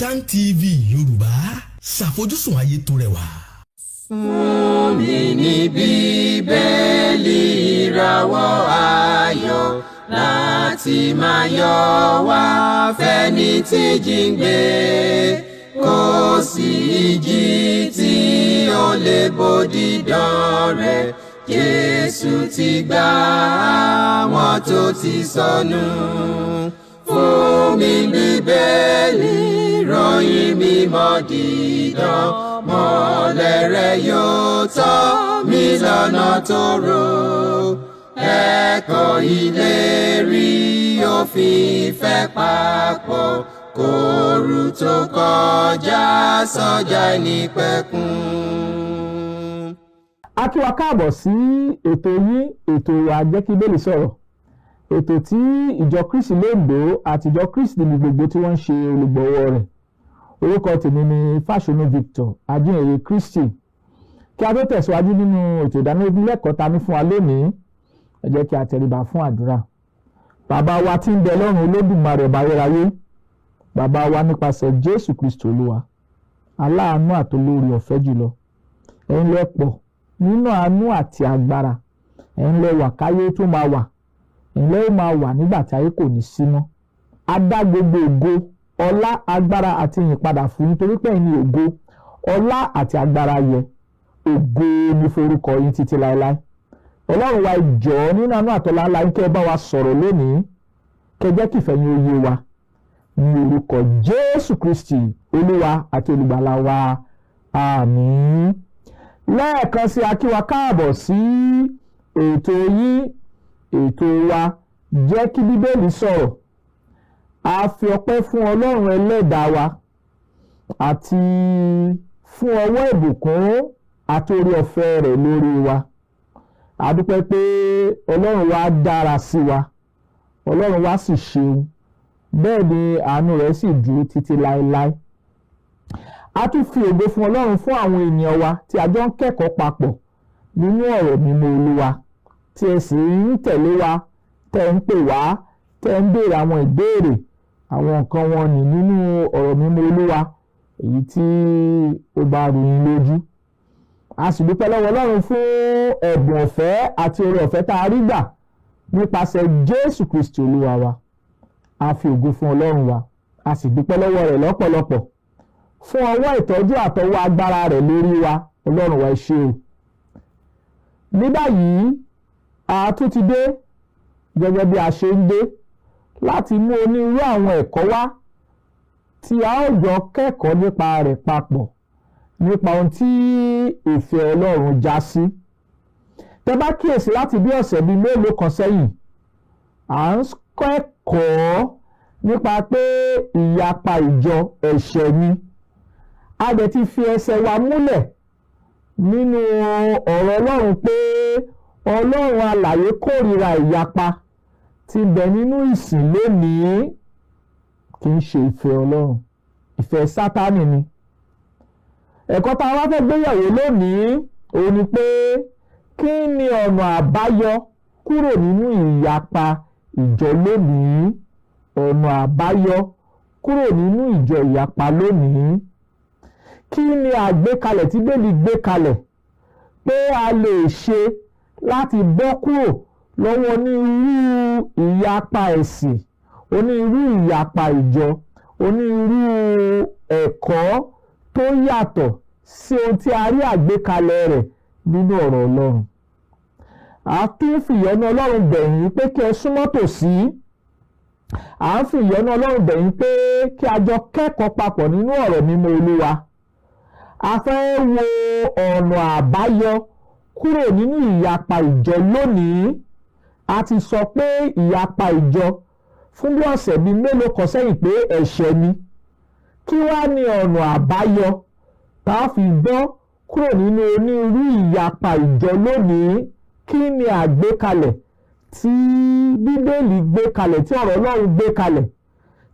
Kaftan TV Yorùbá, ṣàfojúsùn ayé tó rẹwà. Fún mi ní Bíbélì ìràwọ̀ ayọ̀ láti máa yọ̀ wá fẹ́ni tí jíǹgbé, kò sí ìjì tí ó lè bòdì dán rẹ̀. Jésù ti gbà àwọn tó ti sọnù. Fún mi Bíbélì ìròyìn mímọ́ dídán, mọ́lẹ̀ rẹ̀ yóò tọ́ mi lọ́nà tòrò. Ẹ̀kọ́ ìlérí òfin ìfẹ́ papọ̀, kóru tó kọjá sọ́jà ìnípẹ̀kun. A kí wa káàbọ̀ sí ètò yín, ètò wa Jẹ́ kí Bíbélì sọ̀rọ̀. Ètò tí ìjọ Kristi Lóńdó àti ìjọ Kristi ní gbogbo tí wọ́n ń ṣe olùgbọ̀wọ́ rẹ̀. Orúkọ tèmi ni Fáṣọnù Victor Ajínrere Kristi. Kí a tó tẹ̀síwájú nínú ètò ìdánilẹ́kọ̀ọ́ ta ní fún wa lónìí, ẹ jẹ́ kí a tẹríba fún àdúrà. Bàbá wa tí ń bẹ lọ́run, Olódùmarè ọba ayérayé, bàbá wa nípasẹ̀ Jésù Kristi Olúwa, aláàánú àtolórí ọ̀fẹ́ jùlọ. Ẹ̀yin lẹ pọ̀ nínú àánú àti agbára. Ẹ̀yin lẹ wà káyé tó máa wà. Ẹ̀yin lẹ ó máa wà nígbà tí ayé kò ní sí mọ́. A dá gbogbo ògo, ọlá, agbára àti ìyìn padà fún yín torí pé ẹ̀yin ni ògo, ọlá àti agbára yẹ. Ògo ni forúkọ yín títí láéláé. Ọlọ́run wa jọ̀ọ́ nínú àánú àtọlá ńlá yín kẹ́ ẹ bá wa sọ̀rọ̀ lónìí, kẹ́ ẹ jẹ́ kí ìfẹ́ yín ó yé wa. Ní orúkọ Jésù Kristi Olúwa àti olùgbàlà wa, àmín. Lẹ́ẹ̀kan sí a kí wa káàbọ̀ sí ètò yín, ètò wa Jẹ́ kí Bíbélì sọ̀rọ̀. A fi ọpẹ́ fún Ọlọ́run ẹlẹ́dàá wa àti fún ọwọ́ ìbùkún àti oore ọ̀fẹ́ rẹ̀ lórí wa. A dúpẹ́ pé Ọlọ́run wa dára sí wa, Ọlọ́run wa sì ṣeun, bẹ́ẹ̀ ni àánú rẹ̀ sì dúró títí láéláé. A tún fi ògo fún Ọlọ́run fún àwọn ènìyàn wa tí a jọ ń kẹ́kọ̀ọ́ papọ̀ nínú ọ̀rọ̀ mímọ́ Olúwa, tí ẹ sì ń tẹ̀lé wa, tẹ́ ń pè wá, tẹ́ ń béèrè àwọn ìbéèrè, àwọn nǹkan wọn nì nínú ọ̀rọ̀ mímọ́ Olúwa, èyí tí ó bá rú yín lójú. A sì dúpẹ́ lọ́wọ́ Ọlọ́run fún ẹ̀bùn ọ̀fẹ́ àti oore ọ̀fẹ́ tá a rí gbà nípasẹ̀ Jésù Kristi Olúwa wa. A fi ògo fún Ọlọ́run wa, a sì dúpẹ́ lọ́wọ́ rẹ̀ lọ́pọ̀lọpọ̀ fún ọwọ́ ìtọ́jú àtọwọ́ agbára rẹ̀ lórí wa. Ọlọ́run wa ẹ ṣé o. Ní báyìí a tún ti dé gẹ́gẹ́ bí a ṣe ń dé láti mú onírúurú àwọn ẹ̀kọ́ wá tí a ó jọ kẹ́kọ̀ọ́ nípa rẹ̀ papọ̀, nípa ohun tí ìfẹ́ Ọlọ́run já sí. Tẹ́ bá kíyèsí láti bí ọ̀sẹ̀ bíi mélòó kan sẹ́yìn, à ń kẹ́kọ̀ọ́ nípa pé ìyapa ìjọ ẹ̀ṣẹ̀ ni. A dẹ̀ ti fi ẹsẹ̀ wa múlẹ̀ nínú ọ̀rọ̀ Ọlọ́run pé Ọlọ́run alààyè kórìíra ìyapa tí ń bẹ nínú ìsìn lónìí. Kì í ṣe ìfẹ́ Ọlọ́run, ìfẹ́ Sátánì ni. Ẹ̀kọ́ tá a wá fẹ́ gbéyàwó lónìí òun ni pé kí ni ọ̀nà àbáyọ kúrò nínú ìyapa ìjọ lónìí? Ọ̀nà àbáyọ kúrò nínú ìjọ ìyapa lónìí. Kí ni àgbékalẹ̀ tí Bíbélì gbé kalẹ̀ pé a lè ṣe láti bọ́ kúrò lọ́wọ́ onírúurú ìyapa ẹ̀sìn, onírúurú ìyapa ìjọ, onírúurú ẹ̀kọ́ tó yàtọ̀ sí ohun tí a rí àgbékalẹ̀ rẹ̀ nínú ọ̀rọ̀ Ọlọ́run. A tún fi ìyọ́nú Ọlọ́run bẹ̀ yín pé kí ẹ súnmọ́ tòsí. À ń fi ìyọ́nú Ọlọ́run bẹ̀ yín pé kí a jọ kẹ́kọ̀ọ́ papọ̀ nínú ọ̀rọ̀ mímọ́ Olúwa. A fẹ́ wo ọ̀nà àbáyọ kúrò nínú ìyapa ìjọ lónìí. A ti sọ pé ìyapa ìjọ fún bí ọ̀sẹ̀ bíi mélòó kan sẹ́yìn pé ẹ̀ṣẹ̀ ni. Kí wá ní ọ̀nà àbáyọ tá a fi bọ́ kúrò nínú onírúurú ìyapa ìjọ lónìí? Kí ni àgbékalẹ̀ tí Bíbélì gbé kalẹ̀, tí ọ̀rọ̀ Ọlọ́run gbé kalẹ̀?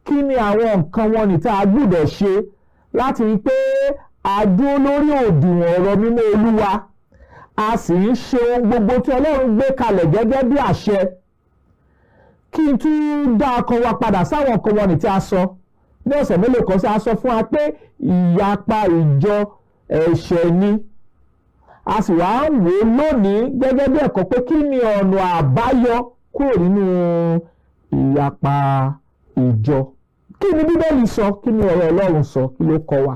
Kí ni àwọn nǹkan wọn ní tá a gbọ́dọ̀ ṣe láti rí pé a dúró lórí òdiwọ̀n ọ̀rọ̀ mímọ́ Olúwa, a sì ń ṣe ohun gbogbo tí Ọlọ́run gbé kalẹ̀ gẹ́gẹ́ bí àṣẹ? Kí n tún dá ọkàn wa padà sáwọn nǹkan wọn ní tí a sọ ní ọ̀sẹ̀ mélòó kan sí a sọ fún wa pé ìyapa ìjọ ẹ̀ṣẹ̀ ni a sì wá ń wò ó lónìí gẹ́gẹ́ bí ẹ̀kọ́ pé kí ni ọ̀nà àbáyọ kúrò nínú ìyapa ìjọ. Kí ni Bíbélì sọ? Kí ni ọ̀rọ̀ Ọlọ́run sọ? Kí ló kọ́ wa?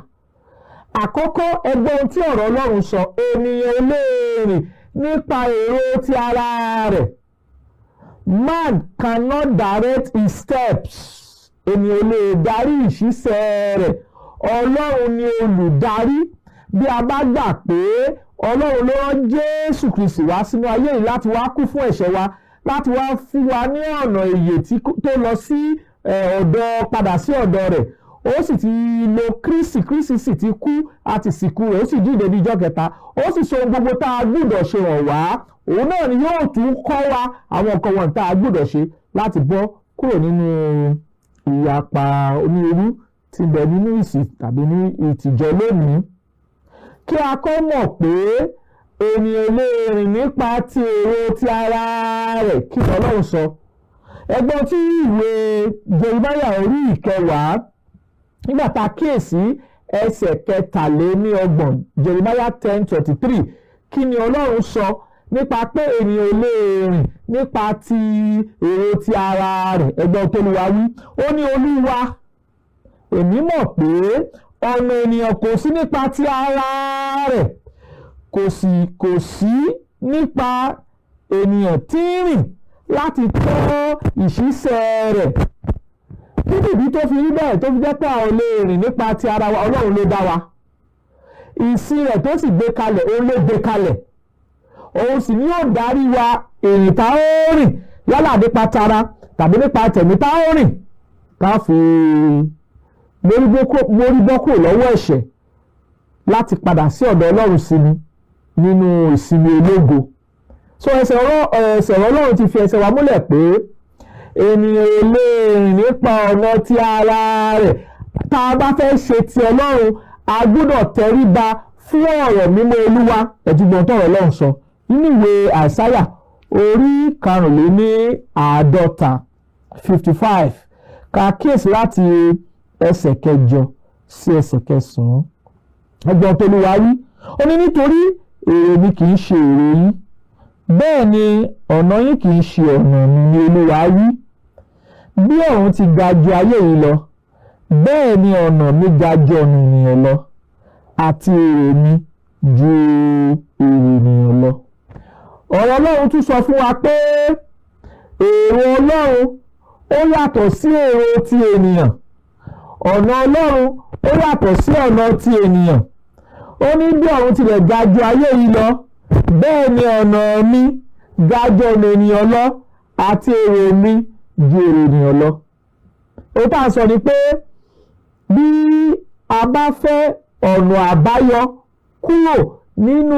Àkọ́kọ́, ẹgbẹ́ ohun tí ọ̀rọ̀ Ọlọ́run sọ, ènìyàn lè rìn nípa èrò ti ara rẹ̀. Man cannot direct his steps. Ènìyàn lè darí ìṣísẹ̀ rẹ̀. Ọlọ́run ni olùdarí. Bí a bá gbà pé Ọlọ́run ló rán Jésù Kristi wá sínú ayé yìí láti wá kú fún ẹ̀ṣẹ̀ wa, láti wá fún wa ní ọ̀nà ìyè tó lọ sí padà sí ọ̀dọ̀ rẹ̀. Ó sì ti lo Kristi sì ti kú àti sìnkú rẹ̀, ó sì jíǹde ní ọjọ́ kẹta. Ó sì sọ gbogbo tá a gbọ́dọ̀ ṣe hàn wá. Òun náà ni yóò tún kọ́ wa àwọn nǹkan wọn tá a gbọ́dọ̀ ṣe láti bọ́ kúrò nínú ìyapa onírúurú tí ń bẹ nínú ìsìn tàbí ní ìtìjọ lónìí. Kí a kọ́ mọ̀ pé ènìyàn lè rìn nípa ti èrò ti ara rẹ̀. Kí ni Ọlọ́run sọ? Ẹgbọ́n tí ìwé Jeremáyà orí 10 nígbà tá a kíyèsí ẹsẹ̀ 23 Jeremáyà 10:23, kí ni Ọlọ́run sọ nípa pé ènìyàn lè rìn nípa ti èrò ti ara rẹ̀? Ẹgbọ́n tó Olúwa wí, ó ní Olúwa, èmi mọ̀ pé ọ̀nà ènìyàn kò sí nípa ti ara rẹ̀, kò sí nípa ènìyàn tí ń rìn láti tọ́ ìṣísẹ̀ rẹ̀. Níbi tó fi rí bẹ́ẹ̀ tó fi jẹ́ pé àwọn lè rìn nípa ti ara wa, Ọlọ́run ló dá wa. Ìsìn rẹ̀ tó sì gbé kalẹ̀, òun ló gbé kalẹ̀. Òun sì ni yóò darí wa ìrìn tá ó rìn, yálà nípa tara tàbí nípa tẹ̀mí tá ó rìn, ká fi mórí bọ́ kúrò lọ́wọ́ ẹ̀ṣẹ̀ láti padà sí ọ̀dọ̀ Ọlọ́run sinmi nínú ìsinmi ológo. So ẹsẹ̀ Ọlọ́run ti fi ẹsẹ̀ wa múlẹ̀ pé ènìyàn lè rìn nípa ọ̀nà ti ara rẹ̀. Tá a bá fẹ́ ṣe ti Ọlọ́run, a gbọ́dọ̀ tẹríba fún ọ̀rọ̀ mímọ́ Olúwa. Ẹ̀dùgbọ̀n tọ̀rọ̀ Ọlọ́run sọ nínú ìwé Àìsáyà orí 45 55, ká kíyèsí láti ẹsẹ̀ 8 sí ẹsẹ̀ 9. Ẹgbọ́n tó Olúwa wí, ó ní nítorí èrò mi kì í ṣe èrò yín, bẹ́ẹ̀ ni ọ̀nà yín kì í ṣe ọ̀nà mi, ni Olúwa wí. Bí ọ̀run ti ga ju ayé yìí lọ, bẹ́ẹ̀ ni ọ̀nà mi ga ju ọ̀nà ènìyàn lọ, àti èrò mi ju èrò ènìyàn lọ. Ọ̀rọ̀ Ọlọ́run tún sọ fún wa pé èrò Ọlọ́run ó yàtọ̀ sí èrò ti ènìyàn. Ọ̀nà Ọlọ́run ó yàtọ̀ sí ọ̀nà ti ènìyàn. Ó ní bí ọ̀run tilẹ̀ ga ju ayé yìí lọ, bẹ́ẹ̀ ni ọ̀nà mi ga ju ọ̀nà ènìyàn lọ, àti èrò mi ju èrò ènìyàn lọ. Ó tà sọ ni pé bí a bá fẹ́ ọ̀nà àbáyọ kúrò nínú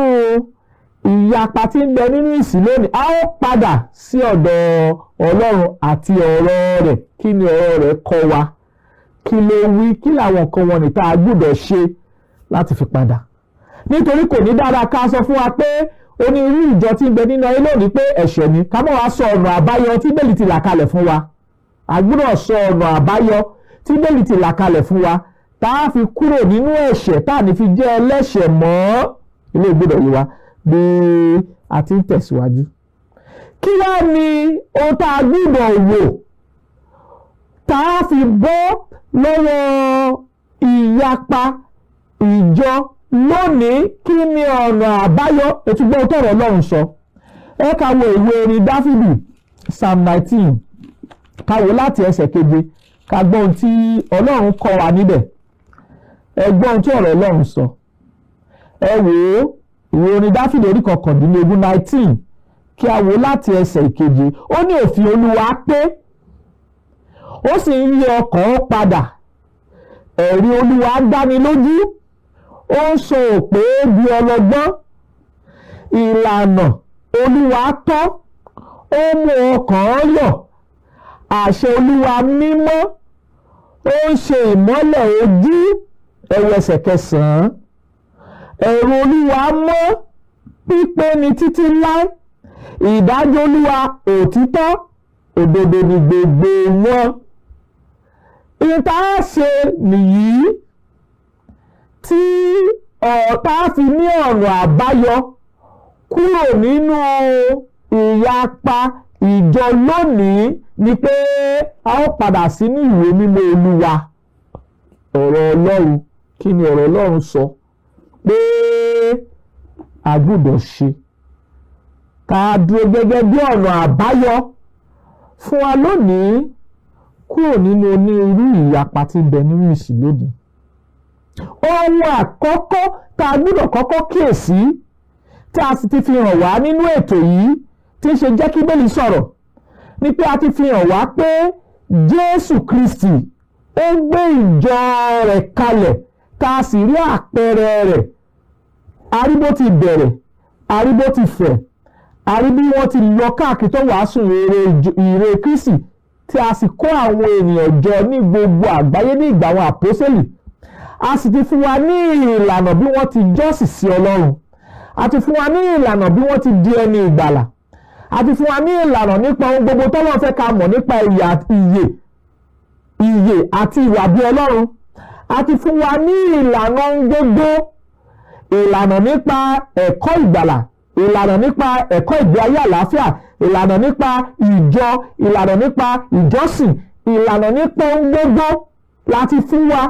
ìyapa tí ń bẹ nínú ìsìn lónìí, a ó padà sí ọ̀dọ̀ Ọlọ́run àti ọ̀rọ̀ rẹ̀. Kí ni ọ̀rọ̀ rẹ̀ kọ́ wa? Kí ló wí? Kí làwọn nǹkan wọn nìta a gbọ́dọ̀ ṣe láti fi padà? Nítorí kò ní dára ká sọ fún wa pé onírú ìjọ tí ń bẹ nínú ayé lónìí pé ẹ̀ṣẹ̀ ni, ká mọ̀ wá sọ ọ̀nà àbáyọ tí Bíbélì ti là kalẹ̀ fún wa. A gbọ́dọ̀ sọ ọ̀nà àbáyọ tí Bíbélì ti là kalẹ̀ fún wa, tá a fi kúrò nínú ẹ̀ṣẹ̀, tá a ní fi jẹ́ ẹlẹ́ṣẹ̀ mọ́. Ilé ìgbọ́dọ̀ yìí wa bí a ti ń tẹ̀síwájú. Kí wá ni ohun tá a gbọ́dọ̀ wò tá a fi bọ́ lọ́wọ́ ìyapa ìjọ lónìí? Kí ni ọ̀nà àbáyọ? Ètùgbọ́n tọ̀rọ̀ Ọlọ́run sọ. Ẹ ká wo ìwé orin Dáfídì Psalm 19, ká wo láti ẹsẹ̀ 7, ká gbọ́ ohun tí Ọlọ́run kọ́ wa níbẹ̀. Ẹ gbọ́ ohun tí ọ̀rọ̀ Ọlọ́run sọ. Ẹ wò ó, ìwé orin Dáfídì orí 19, kí a wo láti ẹsẹ̀ 7. Ó ní òfin Olúwa pé, ó sì ń yí ọkàn padà. Ẹ̀rí Olúwa dáni lójú, ó ń sọ òpè di ọlọ́gbọ́n. Ìlànà Olúwa tọ́, ó mú ọkàn yọ̀. Àṣẹ Olúwa mímọ́, ó ń ṣe ìmọ́lẹ̀ ojú. Ẹsẹ̀ 9. Ẹ̀rù Olúwa mọ́, pípé ni títí láé. Ìdájọ́ Olúwa òtítọ́, òdodo ni gbogbo wọn. ìta ṣe nìyí tí ọ̀tá fi ní ọ̀nà àbáyọ kúrò nínú ìyapa ìjọ lónìí ni pé a ó padà sínú ìwé mímọ́ Olúwa. Ọ̀rọ̀ Ọlọ́run, kí ni ọ̀rọ̀ Ọlọ́run sọ pé a gbọ́dọ̀ ṣe? Ká dúró gẹ́gẹ́ bí ọ̀nà àbáyọ fún wa lónìí kúrò nínú onírúurú ìyapa tí ń bẹ nínú ìsìn lónìí. Ohun àkọ́kọ́ tá a gbọ́dọ̀ kọ́kọ́ kíyèsí tí a sì ti fi hàn wá nínú ètò yìí tí ń ṣe jẹ́ kí Bíbélì sọ̀rọ̀ ni pé a ti fi hàn wá pé Jésù Kristi ó gbé ìjọ rẹ̀ kalẹ̀ tá a sì rí àpẹẹrẹ rẹ̀. A rí bó ti bẹ̀rẹ̀, a rí bó ti fẹ̀, a rí bí wọ́n ti lọ káàkiri tó wàásù ìre Kristi tí a sì kó àwọn ènìyàn jọ ní gbogbo àgbáyé ní ìgbà àwọn àpọ́sẹ́lì. A sì ti fún wa ní ìlànà bí wọ́n ti jọ́sìn sí Ọlọ́run. A ti fún wa ní ìlànà bí wọ́n ti di ẹni ìgbàlà. A ti fún wa ní ìlànà nípa ohun gbogbo tọ́lọ́run fẹ́ ká mọ̀ nípa ìyè àti ìwà bí Ọlọ́run. A ti fún wa ní ìlànà gbogbo, ìlànà nípa ẹ̀kọ́ ìgbàlà, ìlànà nípa ẹ̀kọ́ ìgbé ayé àlàáfíà, ìlànà nípa ìjọ, ìlànà nípa ìjọsìn, ìlànà nípa ohun gbogbo láti fún wa.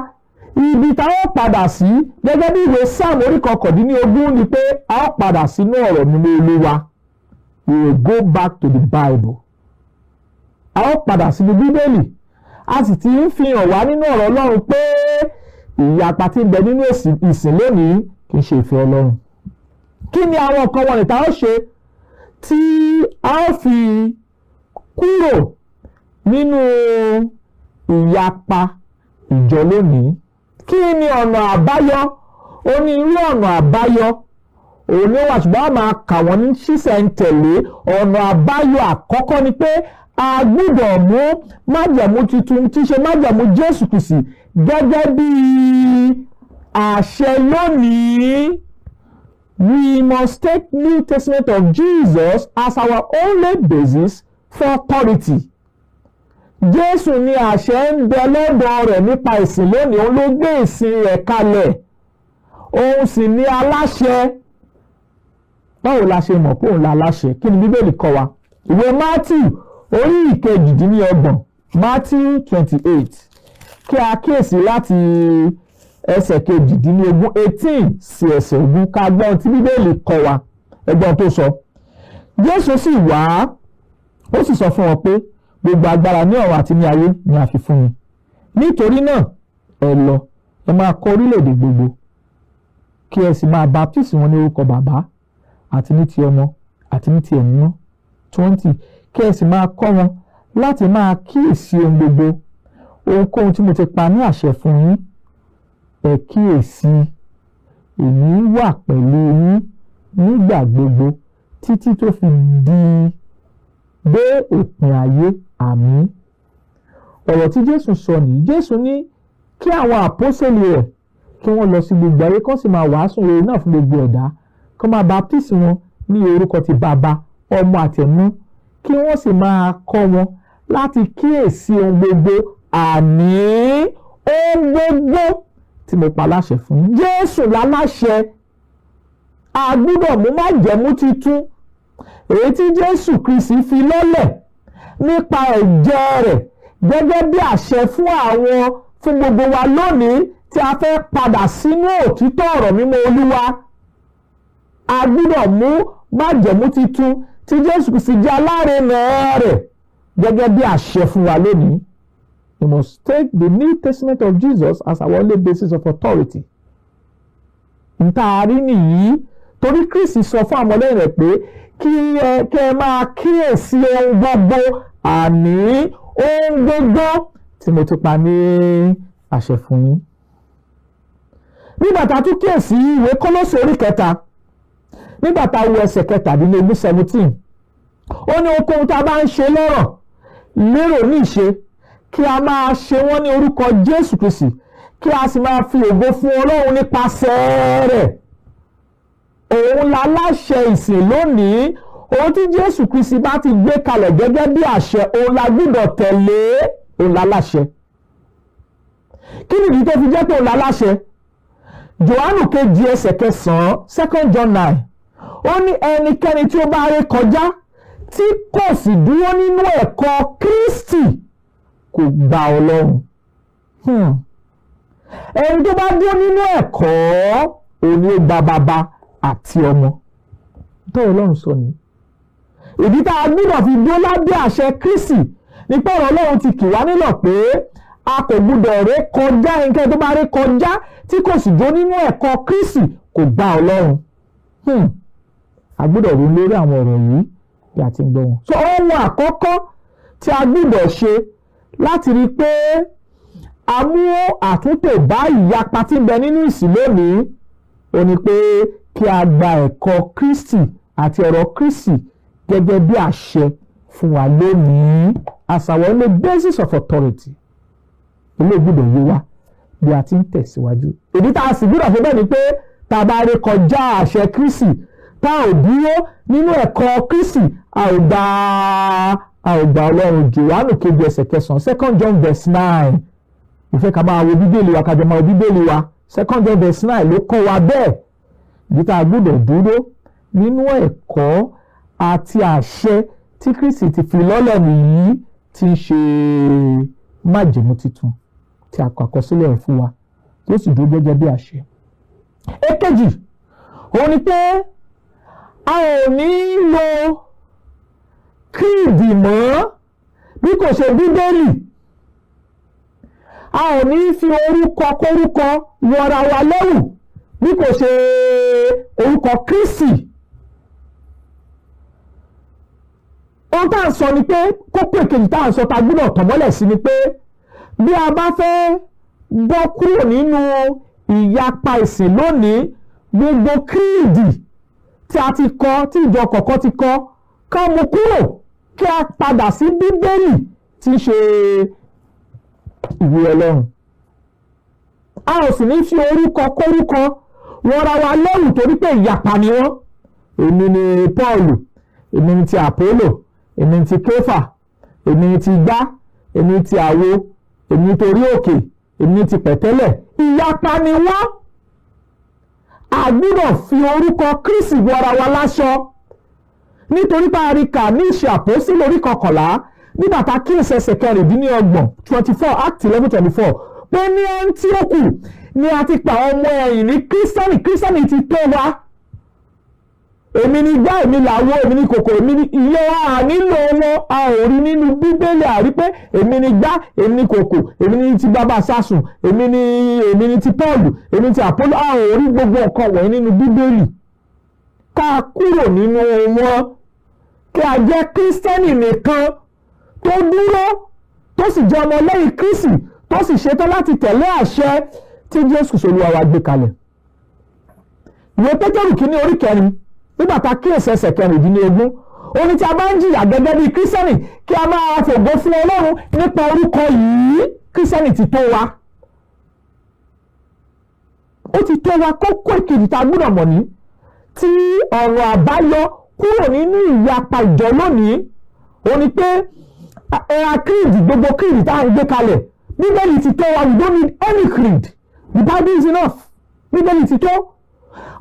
Ibi tá ó padà sí gẹ́gẹ́ bí ìwé Sáàmù orí 19 ni pé a ó padà sínú ọ̀rọ̀ mímọ́ Olúwa. We will go back to the Bible. A ó padà sínú Bíbélì. A sì ti ń fi hàn wá nínú ọ̀rọ̀ Ọlọ́run pé ìyapa tí ń bẹ nínú ìsìn lónìí kì í ṣe ìfẹ́ Ọlọ́run. Kí ni àwọn nǹkan wọ̀nyí tá ó ṣe tí a ó fi kúrò nínú ìyapa ìjọ lónìí? Kí ni ọ̀nà àbáyọ? Ó ní irú ọ̀nà àbáyọ òun ni ó wà, ṣùgbọ́n a máa kà wọ́n ní ṣísẹ̀ntẹ̀lé. Ọ̀nà àbáyọ àkọ́kọ́ ni pé a gbọ́dọ̀ mú májẹ̀mú tuntun tí ṣe májẹ̀mú Jésù Kristi gẹ́gẹ́ bí àṣẹ lónìí. We must take New Testament of Jesus as our only basis for authority. Jésù ni àṣẹ ń bẹ lọ́dọ̀ rẹ̀ nípa ìsìn lónìí. Òun ló gbé ìsìn rẹ̀ kalẹ̀. Òun sì ni aláṣẹ. Báwo la ṣe mọ̀ pé òun la aláṣẹ? Kí ni Bíbélì kọ́ wa? Ìwé Matthew orí 28, Matthew 28. Kí a kíyèsí láti ẹsẹ̀ 18 sí ẹsẹ̀ 20 ká gbọ́ ohun tí Bíbélì kọ́ wa. Ẹgbọ́n tó sọ. Jésù sì wá, ó sì sọ fún wọn pé gbogbo agbára ní ọ̀run àti ní ayé ni a fi fún mi. Nítorí náà ẹ lọ, ẹ máa kọ́ orílẹ̀-èdè gbogbo, kí ẹ sì máa baptisi wọn ní orúkọ Bàbá àti ní ti Ọmọ àti ní ti Ẹ̀mí Mímọ́. 20. Kí ẹ sì máa kọ́ wọn láti máa kíyèsí ohun gbogbo, ohunkóhun tí mo ti pa ní àṣẹ fún yín. Ẹ kíyèsí, èmi wà pẹ̀lú yín nígbà gbogbo títí tó fi dé òpin ayé. Àmín. Ọ̀rọ̀ tí Jésù sọ nìyí. Jésù ní kí àwọn àpọ́sẹ́lì rẹ̀ kí wọ́n lọ sí gbogbo ayé, kán sì máa wàásù rere náà fún gbogbo ẹ̀dá, kán máa baptisi wọn ní orúkọ ti Bàbá, Ọmọ àti Ẹ̀mí Mímọ́, kí wọ́n sì máa kọ́ wọn láti kíyèsí ohun gbogbo, àní ohun gbogbo tí mo pa láṣẹ fún yín. Jésù láláṣẹ. A gbọ́dọ̀ mú májẹ̀mú titun èyí tí Jésù Kristi fi lọ́lẹ̀ nípa ẹ̀jẹ̀ rẹ̀ gẹ́gẹ́ bí àṣẹ fún gbogbo wa lónìí tí a fẹ́ padà sínú òtítọ́ ọ̀rọ̀ mímọ́ Olúwa. A gbọ́dọ̀ mú májẹ̀mú titun tí Jésù Kristi jẹ́ alárinà rẹ̀ gẹ́gẹ́ bí àṣẹ fún wa lónìí. We must take the New Testament of Jesus as our only basis of authority. Ntaari nìyí torí Kristi sọ fún àwọn ọmọlẹ́yìn rẹ̀ pé kí ẹ máa kíyèsí ohun gbogbo, àní ohun gbogbo tí mo ti pa ní àṣẹ fún yín. Nígbà tá a tún kíyèsí ìwé Kólósè orí 3, nígbà tá a wo ẹsẹ̀ 17, ó ní ohunkóhun tá a bá ń ṣe lọ́rọ̀, lérò ní ìṣe, kí a máa ṣe wọ́n ní orúkọ Jésù Kristi, kí a sì máa fi ògo fún Ọlọ́run nípasẹ̀ rẹ̀. Òun la láṣẹ ìsìn lónìí. Ohun tí Jésù Kristi bá ti gbé kalẹ̀ gẹ́gẹ́ bí àṣẹ, òun la gbọ́dọ̀ tẹ̀lé. Òun la láṣẹ. kí nìdí tó fi jẹ́ pé òun láláṣẹ? Jòhánù kejì ẹsẹ̀ 9 2 John 9 ó ní ẹnikẹ́ni tí ó bá ré kọjá tí kò sì dúró nínú ẹ̀kọ́ Kristi kò gba Ọlọ́run. Ẹni tó bá dúró nínú ẹ̀kọ́ òun ni ó gba bàbá àti ọmọ. tó Ọlọ́run sọ ni. Ìdí tá a gbọ́dọ̀ fi dúró lábẹ́ àṣẹ Kristi ni pé ọ̀rọ̀ Ọlọ́run ti kì wá nílọ̀ pé a kò gbọ́dọ̀ ré kọjá, ẹnikẹ́ni tó bá ré kọjá tí kò sì dúró nínú ẹ̀kọ́ Kristi kò gba Ọlọ́run. A gbọ́dọ̀ ronú lórí àwọn ọ̀rọ̀ yìí bí a ti ń gbọ́ wọn. So ohun àkọ́kọ́ tí a gbọ́dọ̀ ṣe láti rí pé a mú àtúntò bá ìyapa tí ń bẹ nínú ìsìn lónìí ó ní pé kí a gba ẹ̀kọ́ Kristi àti ọ̀rọ̀ Kristi gẹ́gẹ́ bí àṣẹ fún wa lónìí as our only basis of authority. Ilé gbọ́dọ̀ yé wa bí a ti ń tẹ̀síwájú. Ìdí tá a sì gbọ́dọ̀ ṣe bẹ́ẹ̀ ni pé tá a bá ré kọjá àṣẹ Kristi tá ò dúró nínú ẹ̀kọ́ Kristi a ò gba Ọlọ́run. Jòhánù kejì ẹsẹ̀ 9 2 John verse 9 ìfẹ́ ká máa wo bíbélì wa kájọ máa wo bíbélì wa 2 John verse 9 ló kọ́ wa bẹ́ẹ̀. Ìdí tá a gbọ́dọ̀ dúró nínú ẹ̀kọ́ àti àṣẹ tí Kristi ti fi lọ́lẹ̀ nìyí tí ń ṣe májẹ̀mú titun tí a kọ àkọsílẹ̀ rẹ̀ fún wa tí ó sì dúró gẹ́gẹ́ bí àṣẹ. Èkejì òun ni pé a ò ní lo kíìdì mọ́ bí kò ṣe bíbélì. A ò ní fi orúkọ kórúkọ wọra wa lẹ́wù bí kò ṣe orúkọ Kristi. Ohun tá à ń sọ ni pé kókó èkejì tá à ń sọ tá a gbọ́dọ̀ tọ̀mọ́lẹ̀ sí ni pé bí a bá fẹ́ bọ́ kúrò nínú ìyapa ìsìn lónìí, gbogbo kíìdì tí a ti kọ tí ìjọ kọ̀ọ̀kan ti kọ ká mú kúrò kí a padà sí bíbélì tí ń ṣe ìwé Ọlọ́run. A ò sì ní fi orúkọ kórúkọ wọra wa lẹ́wù torí pé ìyapa ni wọ́n. Èmi ni Pọ́ọ̀lù, èmi ni ti Àpólò, èmi ni ti Kéfà, èmi ni ti Igbá, èmi ni ti Àwo, èmi ni torí òkè, èmi ni ti pẹ̀tẹ́lẹ̀. Ìyapa ni wọ́n. A gbọ́dọ̀ fi orúkọ Kristi wọra wa láṣọ nítorí pé a rí kà ní Ìṣe Àpọ́sítélì orí 11 nígbà tá a kíyèsí ẹsẹ̀ 24 Act 11:24 pé ní Áńtíókù ni a ti pa ọmọ ẹ̀yìn ní Kírísítẹ́nì ti tó wa. Èmi ni Igbá, èmi làwo, èmi ni kòkò, èmi ni iye wa nílò wọn. A ò rí nínú bíbélì àrí pé èmi ni Igbá, èmi ni kòkò, èmi ni ti bàbá sásùn, èmi ni ti Pọ́ọ̀lù, èmi ni ti Àpólò. A ò rí gbogbo nǹkan wọ̀nyí nínú bíbélì. Ká kúrò nínú wọn kí a jẹ́ Kírísítẹ́nì nìkan tó dúró tó sì jẹ́ ọmọ lẹ́yìn Kristi tó sì ṣetán láti tẹ̀lé àṣẹ tí Jésù Olúwa wa gbé kalẹ̀. Ìwé Pétérù kìíní orí 4 nígbà tá a kíyèsí ẹsẹ̀ 15 ó ní tí a bá ń jìyà gẹ́gẹ́ bí Kírísítẹ́nì kí a máa fògo fún Ọlọ́run nípa orúkọ yìí. Kírísítẹ́nì ti tó wa. Ó ti tó wa. Kókó ìkejì tá a gbọ́dọ̀ mọ̀ ní tí ọ̀rọ̀ àbáyọ kúrò nínú ìyapa ìjọ lónìí ó ní pé creed, gbogbo creed tá à ń gbé kalẹ̀ Bíbélì ti tó wa. We don't need any creed. The Bible is enough. Bíbélì ti tó.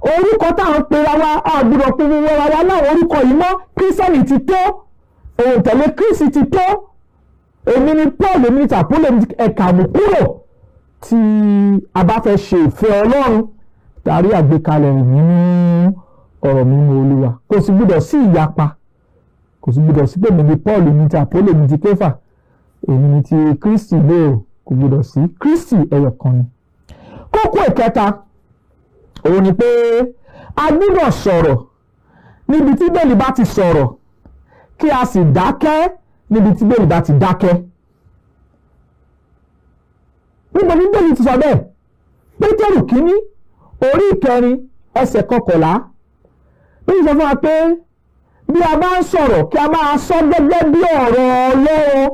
Orúkọ tá à ń pera wa a gbọ́dọ̀ pinnu wọra wa láwọn orúkọ yìí mọ́. Kírísítẹ́nì ti tó. Òǹtẹ̀lé Kristi ti tó. Èmi ni Paul, èmi ni Àpólò, èmi ni ẹ̀ka mú kúrò tí a bá fẹ́ ṣe ìfẹ́ Ọlọ́run tàrí àgbékalẹ̀ nínú ọ̀rọ̀ mímọ́ Olúwa. Kò sì gbọ́dọ̀ sí ìyapa. Kò sì gbọ́dọ̀ sí pé èmi ni Paul, èmi ni ti Àpólò, èmi ni ti Kéfà, èmi ni ti Kristi lóò. Kò gbọ́dọ̀ sí. Kristi ẹyọ kan ni. Kókó ìkẹta òun ni pé a gbọ́dọ̀ sọ̀rọ̀ níbi tí Bíbélì bá ti sọ̀rọ̀ kí a sì dákẹ́ níbi tí Bíbélì bá ti dákẹ́. Níbo ni Bíbélì ti sọ bẹ́ẹ̀? Pétérù kìíní orí 4 ẹsẹ̀ 11 bí sọ fún wa pé bí a bá ń sọ̀rọ̀ kí a máa sọ gẹ́gẹ́ bí ọ̀rọ̀ Ọlọ́run.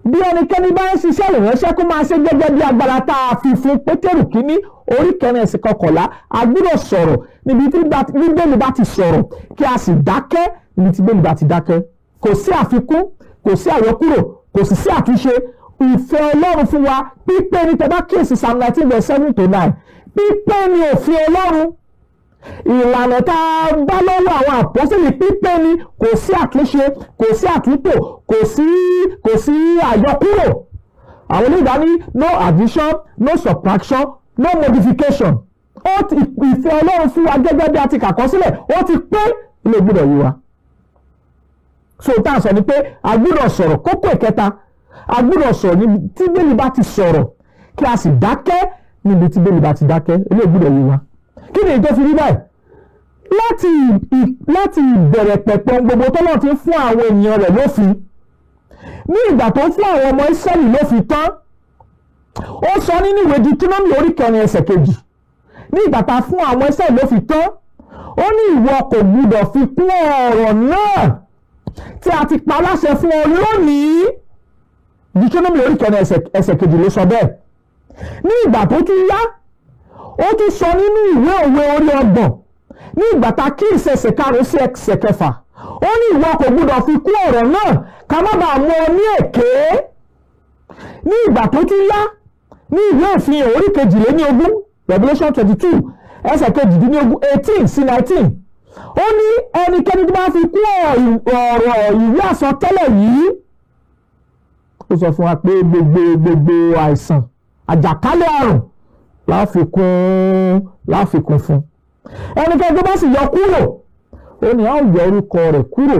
Bí ẹnikẹ́ni bá ń ṣiṣẹ́ ìránṣẹ́ kó máa ṣe gẹ́gẹ́ bí agbára tá a fi fún. Pétérù kìíní orí 4 ẹsẹ̀ 11 a gbọ́dọ̀ sọ̀rọ̀ níbi tí Bíbélì bá ti sọ̀rọ̀ kí a sì dákẹ́ níbi tí Bíbélì bá ti dákẹ́. Kò sí àfikún, kò sí àyọkúrò, kò sì sí àtúnṣe. ìfẹ́ Ọlọ́run fún wa pípé ní tẹ́bá kíyèsí Psalm 19 verse 7 to 9 pípé ní òfin Ọlọ́run ìlànà tá a bá lọ́wọ́ àwọn àpọ́sítélì pípé ní kò sí àtúnṣe kò sí àtúntò kò sí àyọkúrò àwọn onígbà ní no addition no subtraction no modification ìfẹ́ Ọlọ́run fún wa gẹ́gẹ́ bí a ti kàkọ́ sílẹ̀ ó ti pé ilé gbọ́dọ̀ yí wa. So tá a sọ ni pé a gbọ́dọ̀ sọ̀rọ̀ kókó ìkẹta a gbọ́dọ̀ sọ̀rọ̀ níbi tí Bíbélì bá ti sọ̀rọ̀ kí a sì dákẹ́ níbi tí Bíbélì bá ti dákẹ́ ilé gbọ́dọ̀ yí wa. Kí ni ètò fi rí báyìí? Láti ìbẹ̀rẹ̀ pẹ̀pẹ̀ gbogbo tọ́lọ́ ti fún àwọn ènìyàn rẹ̀ lófin ní ìgbà tó fún àwọn ọmọ Ísírẹ́lì lófin tán ó sọ nínú ìwé Deuteronomy orí 4 ẹsẹ̀ 2 ní ìgbà tá a fún àwọn Ísírẹ́lì lófin tán ó ní ìwọ kò gbọdọ̀ fi kún ọ̀rọ̀ náà tí a ti pa láṣẹ fún ọ lónìí Deuteronomy orí 4 ẹsẹ̀ 2 ló sọ bẹ́ẹ̀. Ní ìgbà tó tún yá ó tún sọ nínú ìwé òwe orí 30 ní ìgbà tá a kí ẹsẹ̀ 5 sí ẹsẹ̀ 6 ó ní ìwọ kò gbọdọ̀ fi kún ọ̀rọ̀ náà ká má bàa mú ọ ní èké. Ní ìgbà tó tún yá ní ìwé ìfihàn orí 22 Revelation 22 ẹsẹ̀ 18 sí 19 ó ní ẹnikẹ́ni tó bá fi kún ọ̀rọ̀ ìwé àsọtẹ́lẹ̀ yìí ó sọ fún wa pé gbogbo àìsàn àjàkálẹ̀ àrùn láfikún fún ẹnikẹ́ni tó bá sì yọ kúrò ó ní a ó yọ orúkọ rẹ̀ kúrò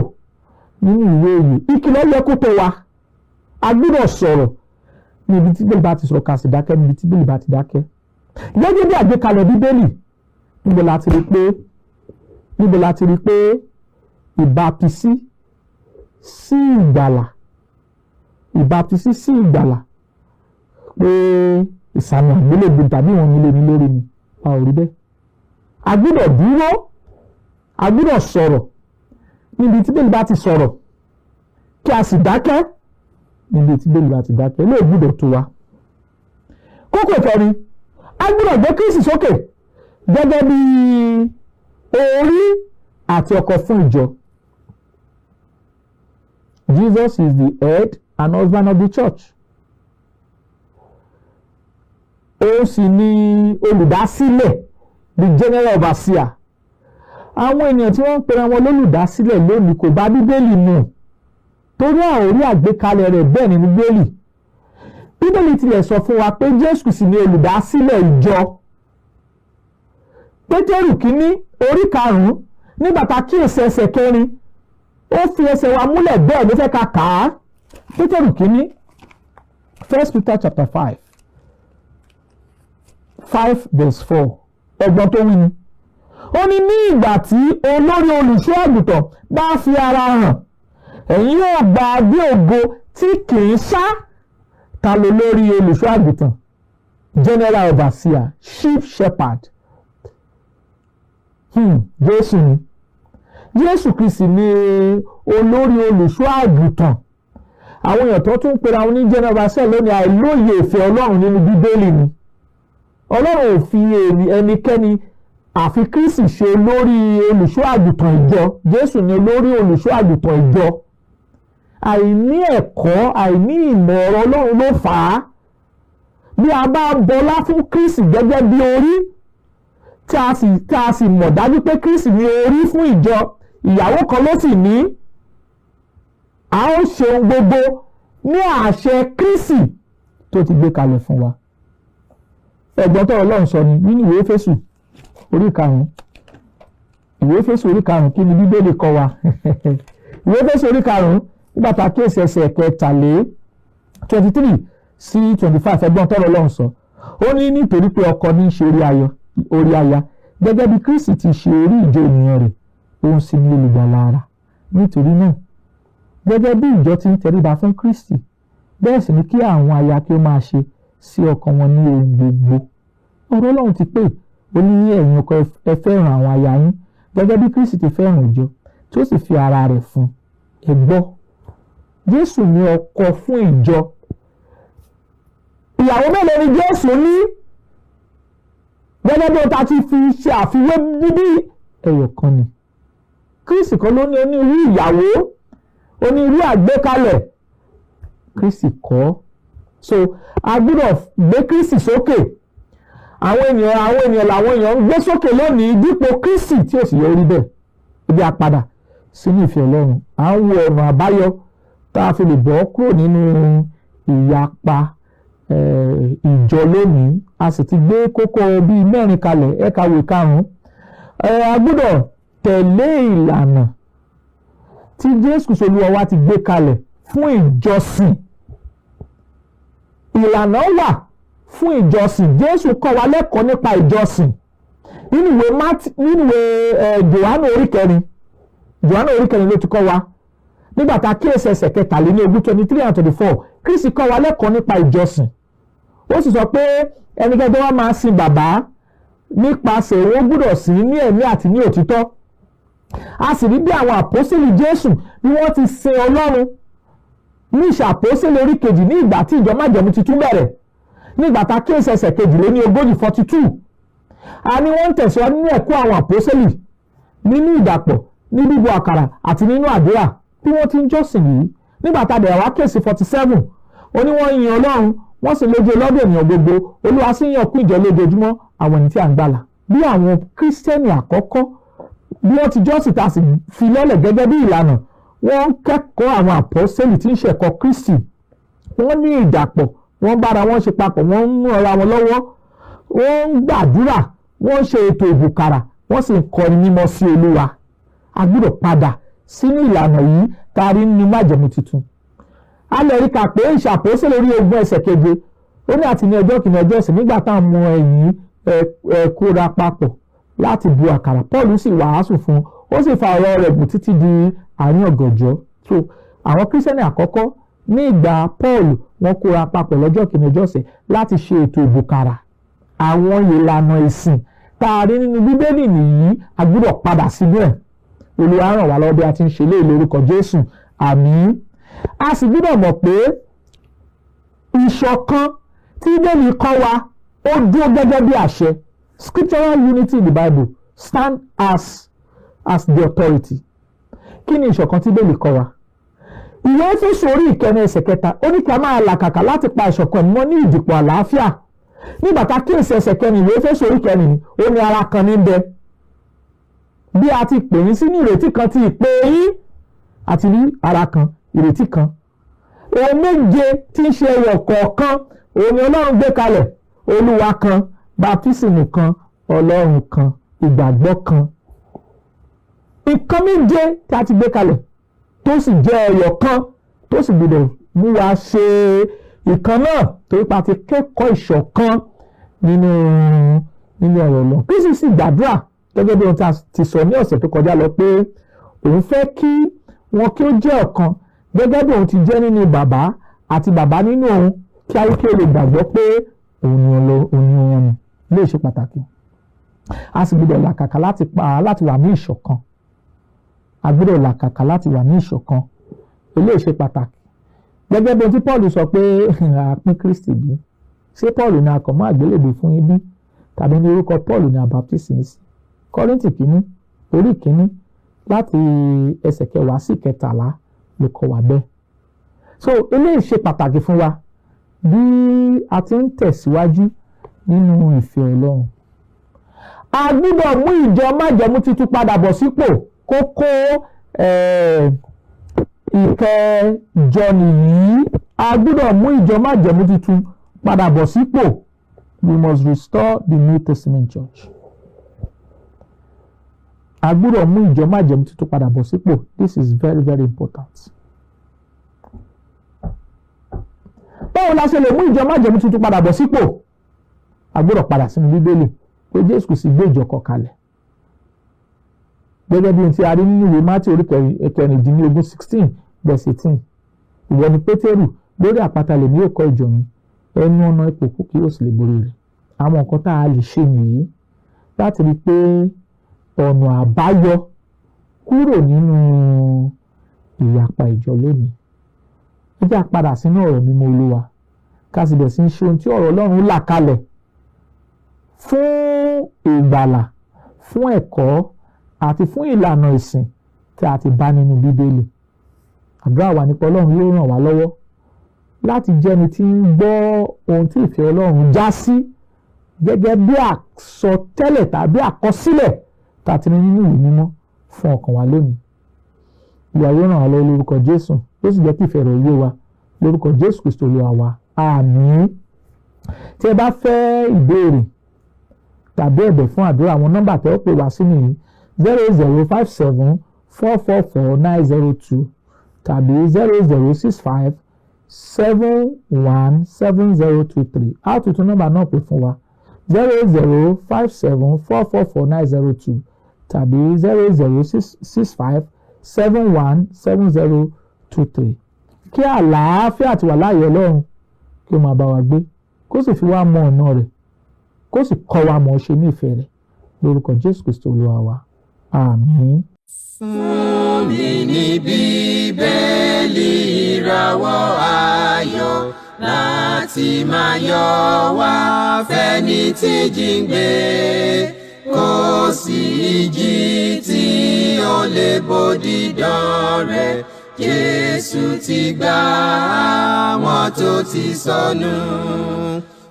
nínú ìwé yìí. Ìkìlọ̀ yẹ kó tó wa a gbọ́dọ̀ sọ̀rọ̀ níbi tí Bíbélì bá ti sọ̀rọ̀ ká sì dákẹ́ níbi tí Bíbélì bá ti dákẹ́. Gẹ́gẹ́ bí àgbékalẹ̀ Bíbélì níbo la ti rí pé ìbápisí sí ìgbàlà pé ìsàmì àgbélébùú tàbí wọn nílé ní lórí ni a ò rí bẹ́ẹ̀. A gbọ́dọ̀ dúró a gbọ́dọ̀ sọ̀rọ̀ níbi tí Bíbélì bá ti sọ̀rọ̀ kí a sì dákẹ́ níbi tí Bíbélì bá ti dákẹ́ ló gbọ́dọ̀ tó wa. Kókó ìkẹrin a gbọ́dọ̀ gbé Kristi sókè gẹ́gẹ́ bí orí àti ọkọ̀ fún ìjọ. Jesus is the head and husband of the church. Ó sì ní olùdásílẹ̀ the general overseer. Àwọn ènìyàn tí wọ́n ń pera wọn lólùdásílẹ̀ lónìí kò bá Bíbélì mu torí àwọn orí àgbékalẹ̀ rẹ̀ bẹ́ẹ̀ nínú Bíbélì. Bíbélì tilẹ̀ sọ fún wa pé Jésù sì ni olùdásílẹ̀ ìjọ. Pétérù kínní orí 5 nígbà tá a kíyèsí ẹsẹ̀ 4 ó fi ẹsẹ̀ wa múlẹ̀ bẹ́ẹ̀ ló fẹ́ ká kà á. Pétérù kínní 1 Peter chapter 5 verse 4 ẹ̀gbọ́n tó wí ni. Ó ní ìgbà tí olórí olùṣọ́ àgùntàn bá fi ara hàn ẹ̀yin yóò gba adé ògo tí kì í ṣá. Ta ló lórí olùṣọ́ àgùntàn? General overseer, chief shepherd. Jésù ni. Jésù Kristi ni olórí olùṣọ́ àgùntàn. Àwọn èèyàn tó tún pera wọn ní general overseer lónìí àìlóye ìfẹ́ Ọlọ́run nínú Bíbélì ni. Ọlọ́run ò fi ẹnikẹ́ni àfi Kristi ṣe olórí olùṣọ́ àgùntàn ìjọ. Jésù ni olórí olùṣọ́ àgùntàn ìjọ. Àìní ẹ̀kọ́ àìní ìmọ̀ ọ̀rọ̀ Ọlọ́run ló fà á. Bí a bá bọlá fún Kristi gẹ́gẹ́ bí orí tí a sì mọ̀ dájú pé Kristi ni orí fún ìjọ ìyàwó kan ló sì ní a ó ṣe ohun gbogbo ní àṣẹ Kristi tó ti gbé kalẹ̀ fún wa. Ẹ̀gbọ́n tó Ọlọ́run sọ ni nínú ìwé Éfésù orí 5 ìwé Éfésù orí 5 kí ni Bíbélì kọ́ wa ìwé Éfésù orí 5 nígbà tá a kíyèsí ẹsẹ̀ 23 sí 25 ẹ̀gbọ́n tó Ọlọ́run sọ ó ní nítorí pé ọkọ ní í ṣe orí aya gẹ́gẹ́ bí Kristi ti ṣe orí ìjọ ènìyàn rẹ̀ òun sì ní olùgbàlà ara. Nítorí náà gẹ́gẹ́ bí ìjọ ti ń tẹríba fún Kristi bẹ́ẹ̀ sì ni kí àwọn aya kí ó máa ṣe sí ọkọ wọn ní ohun gbogbo. Ọ̀rọ̀ Ọlọ́run ti pé ó ní ẹ̀yin ọkọ ẹ fẹ́ràn àwọn aya yín gẹ́gẹ́ bí Kristi ti fẹ́ràn ìjọ tí ó sì fi ara rẹ̀ fún. Ẹ gbọ́ Jésù ní ọkọ fún ìjọ. Ìyàwó mélòó ni Jésù ní? Gẹ́gẹ́ bí ó ta ti fi ṣe àfiwé bíbí ẹyọ kan ni. Kristi kan ló ní onírú ìyàwó onírú àgbékalẹ̀. Kristi kọ́ so a gbọ́dọ̀ gbé Kristi sókè. Àwọn ènìyàn làwọn èèyàn ń gbé sókè lónìí dípò Kristi tí ò sì yẹ orí bẹ́ẹ̀. Ibi àpadà sínú ìfẹ́ Ọlọ́run. À ń wo ọ̀nà àbáyọ tá a fi lè bọ́ kúrò nínú ìyapa ìjọ lónìí. A sì ti gbé kókó bíi 4 kalẹ̀, ẹ̀ka ìwé 5. A gbọ́dọ̀ tẹ̀lé ìlànà tí Jésù Olúwa wa ti gbé kalẹ̀ fún ìjọsìn. Ìlànà wà fún ìjọsìn. Jésù kọ́ wa lẹ́kọ̀ọ́ nípa ìjọsìn nínú ìwé Jòhánù orí 4. Jòhánù orí 4 ló ti kọ́ wa. Nígbà tá a kíyèsí ẹsẹ̀ 23 23 and 24, Kristi kọ́ wa lẹ́kọ̀ọ́ nípa ìjọsìn. Ó sì sọ pé ẹnikẹ́ni tó wá máa sin bàbá nípasẹ̀ òun gbọ́dọ̀ sìn ní ẹ̀mí àti ní òtítọ́. A sì rí bí àwọn àpọ́sítélì Jésù bí wọ́n ti sin Ọlọ́run ní ìṣe àpọ́sítélì orí 2 ní ìgbà tí ìjọ májẹ̀mú titun bẹ̀rẹ̀. Nígbà tá a kíyèsí ẹsẹ̀ 42 42, a ní wọ́n ń tẹ̀síwájú nínú ẹ̀kọ́ àwọn àpọ́sítélì, nínú ìdàpọ̀, ní bíbu àkàrà àti nínú àdúrà bí wọ́n ti ń jọ́sìn yìí. Nígbà tá a bẹ̀rẹ̀ wá kíyèsí 47, ó ní wọ́n yin Ọlọ́run, wọ́n sì lójú lọ́dọ̀ ènìyàn gbogbo. Olúwa sì yàn kún ìjọ lójoojúmọ́ àwọn ẹni tí à ń gbàlà. Bí àwọn Kírísítẹ́nì àkọ́kọ́ bí wọ́n ti jọ́sìn tá a sì fi lọ́lẹ̀ gẹ́gẹ́ bí ìlànà, wọ́n ń kẹ́kọ̀ọ́ àwọn àpọ́sítélì tí ń ṣẹ̀kọ́ Kristi. Wọ́n ní ìdàpọ̀, wọ́n bára wọn ṣe papọ̀, wọ́n ń mú ara wọn lọ́wọ́, wọ́n ń gbàdúrà, wọ́n ń ṣe ètò ìbùkàrà, wọ́n sì ń kọrin mímọ́ sí Olúwa. A gbọ́dọ̀ padà sínú ìlànà yìí tá a rí nínú májẹ̀mú tuntun. A lè rí kà pé ìṣàpọ́sẹ̀ lórí 20 ẹsẹ̀ 7, ó ní àti ní ọjọ́ kìíní ọjọ́ ìsìn nígbà táwọn ọmọ ẹ̀yìn kóra papọ̀ láti bu àkàrà, Paul sì wàásù fún, ó sì fa ọ̀rọ̀ rẹ̀ gùn títí di àárín ọ̀gànjọ́. So àwọn Kírísítẹ́nì àkọ́kọ́ ní ìgbà Paul wọ́n kóra papọ̀ lọ́jọ́ kìíní ọjọ́ ìsìn láti ṣe ètò ìbùkàrà. Àwọn ìlànà ìsìn tá a rí nínú Bíbélì nìyí, a gbọ́dọ̀ padà síbẹ̀. Olúwa ràn wá lọ́wọ́ bí a ti ń ṣe léyìí lórúkọ Jésù. Àmín. A sì gbọ́dọ̀ mọ̀ pé ìṣọ̀kan tí Bíbélì kọ́ wa ó dúró gẹ́gẹ́ bí àṣẹ. Scriptural unity in the Bible stand as the authority. Kí ni ìṣọ̀kan tí Bíbélì kọ́ wa? Ìwé Éfésù orí 1 ẹsẹ̀ 3, ó ní kí a máa làkàkà láti pa ìṣọ̀kan mọ́ ní ìdìpọ̀ àlàáfíà. Nígbà tá a kíyèsí ẹsẹ̀ 4 ìwé Éfésù orí 1 ni ó ní ara kan ní bẹ. Bí a ti pè yín sínú ìrètí kan ti ìpè yín, àti ní ara kan ìrètí kan. Ohun méje tí ń ṣe ẹyọ kọ̀ọ̀kan òun ni Ọlọ́run gbé kalẹ̀. Olúwa kan, baptismu kan, Ọlọ́run kan, ìgbàgbọ́ kan. Nǹkan méje tí a ti gbé kalẹ̀ tó sì jẹ́ ẹyọ kan tó sì gbọdọ̀ mú wa ṣe ìkan náà torí pa ti kẹ́kọ̀ọ́ ìṣọ̀kan nínú ọ̀rọ̀ lọ. Kristi sì gbàdúrà gẹ́gẹ́ bí ohun tí a ti sọ ní ọ̀sẹ̀ tó kọjá lọ pé òun fẹ́ kí wọn kí ó jẹ́ ọ̀kan gẹ́gẹ́ bí òun ti jẹ́ nínú bàbá àti bàbá nínú òun, kí ayé kí ó lè gbàgbọ́ pé òun ni wọn ni. Lè ṣe pàtàkì. A sì gbọ́dọ̀ làkàkà láti wà ní ìṣọ̀kan. A gbọ́dọ̀ làkàkà láti wà ní ìṣọ̀kan. Eléyìí ṣe pàtàkì. Gẹ́gẹ́ bí ohun tí Paul sọ pé àpín Kristi bí. Ṣé Paul ní a kàn mọ́ àgbélébùú fún yín bí? Tàbí ní orúkọ Paul ní a baptisi yín sí? Kọ́ríńtì kìíní orí 1 láti ẹsẹ̀ 10 sí 13 ló kọ́ wa bẹ́ẹ̀. So eléyìí ṣe pàtàkì fún wa bí a ti ń tẹ̀síwájú nínú ìfẹ́ Ọlọ́run. A gbọ́dọ̀ mú ìjọ májẹ̀mú tuntun padà bọ̀ sípò. Kókó ìkẹjọ nìyí. A gbọ́dọ̀ mú ìjọ májẹ̀mú tuntun padà bọ̀ sípò. We must restore the New Testament church. A gbọ́dọ̀ mú ìjọ májẹ̀mú tuntun padà bọ̀ sípò. This is very, very important. Báwo la ṣe lè mú ìjọ májẹ̀mú tuntun padà bọ̀ sípò? A gbọ́dọ̀ padà sínú Bíbélì pé Jésù sì gbé ìjọ kan kalẹ̀. Gẹ́gẹ́ bí ohun tí a rí nínú ìwé Mátíù orí 16 verse 18. Ìwọ ni Pétérù, lórí àpáta lèmi yóò kọ́ ìjọ mi, ẹnu ọ̀nà ìpòkú kì yóò sì lè borí rẹ̀. Àwọn nǹkan tá a lè ṣe nìyí láti rí pé ọ̀nà àbáyọ kúrò nínú ìyapa ìjọ lónìí. Ẹ jẹ́ á padà sínú ọ̀rọ̀ mímọ́ Olúwa ká sì bẹ̀rẹ̀ sí í ṣe ohun tí ọ̀rọ̀ Ọlọ́run là kalẹ̀ fún ìgbàlà, fún ẹ̀kọ́ àti fún ìlànà ìsìn tí a ti bá nínú Bíbélì. Àdúrà wa nípa Ọlọ́run yóò ràn wá lọ́wọ́ láti jẹ́ni tí ń gbọ́ ohun tí ìfẹ́ Ọlọ́run já sí gẹ́gẹ́ bí àsọtẹ́lẹ̀ tàbí àkọsílẹ̀ tàti nínú ìwé mímọ́ fún ọkàn wa lónìí. Ìwà yóò ràn wá lọ́wọ́ lórúkọ Jésù, ó sì jẹ́ kí ìfẹ́ rẹ̀ yé wa lórúkọ Jésù Kristi Olúwa wa. Àmín. Tí ẹ bá fẹ́ ìbéèrè tàbí ẹ̀bẹ̀ fún àdúrà, àwọn nọ́mbà tẹ́ ó pè wá sí nìyí 0057 444 902 tàbí 0065 717023. A tuntun nọ́mbà náà pè fún wa 0057 444 902 tàbí 0065 717023. Kí àlàáfíà àti wà láàyè Ọlọ́run kí ó máa bá wa gbé, kó sì fi wá mọ ọ̀nà rẹ̀, kó sì kọ́ wa mọ̀ ṣe ní ìfẹ́ rẹ̀ lórúkọ Jésù Kristi Olúwa wa. Àmín. Fún mi ní Bíbélì ìràwọ̀ ayọ̀ láti máa yọ̀ wá fẹ́ni tí jíǹde, kò sí ìjì tí ó lè bòdì dán rẹ̀. Jésù ti gbà àwọn tó ti sọnù.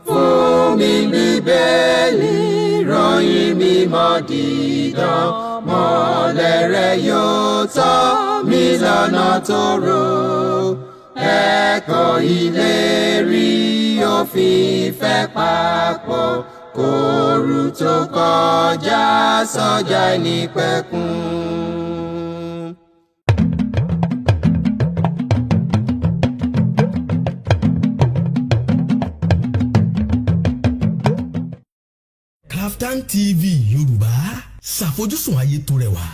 Fún mi Bíbélì ìròyìn mímọ́ dídán, mọ́lẹ̀ rẹ̀ yóò tọ́ mi lọ́nà tòrò. Ẹ̀kọ́ ìlérí òfin ìfẹ́ papọ̀, kóru tó kọjá sọ́jà ìnípẹ̀kun. Kaftan TV Yorùbá, ṣàfojúsùn ayé tó rẹwà.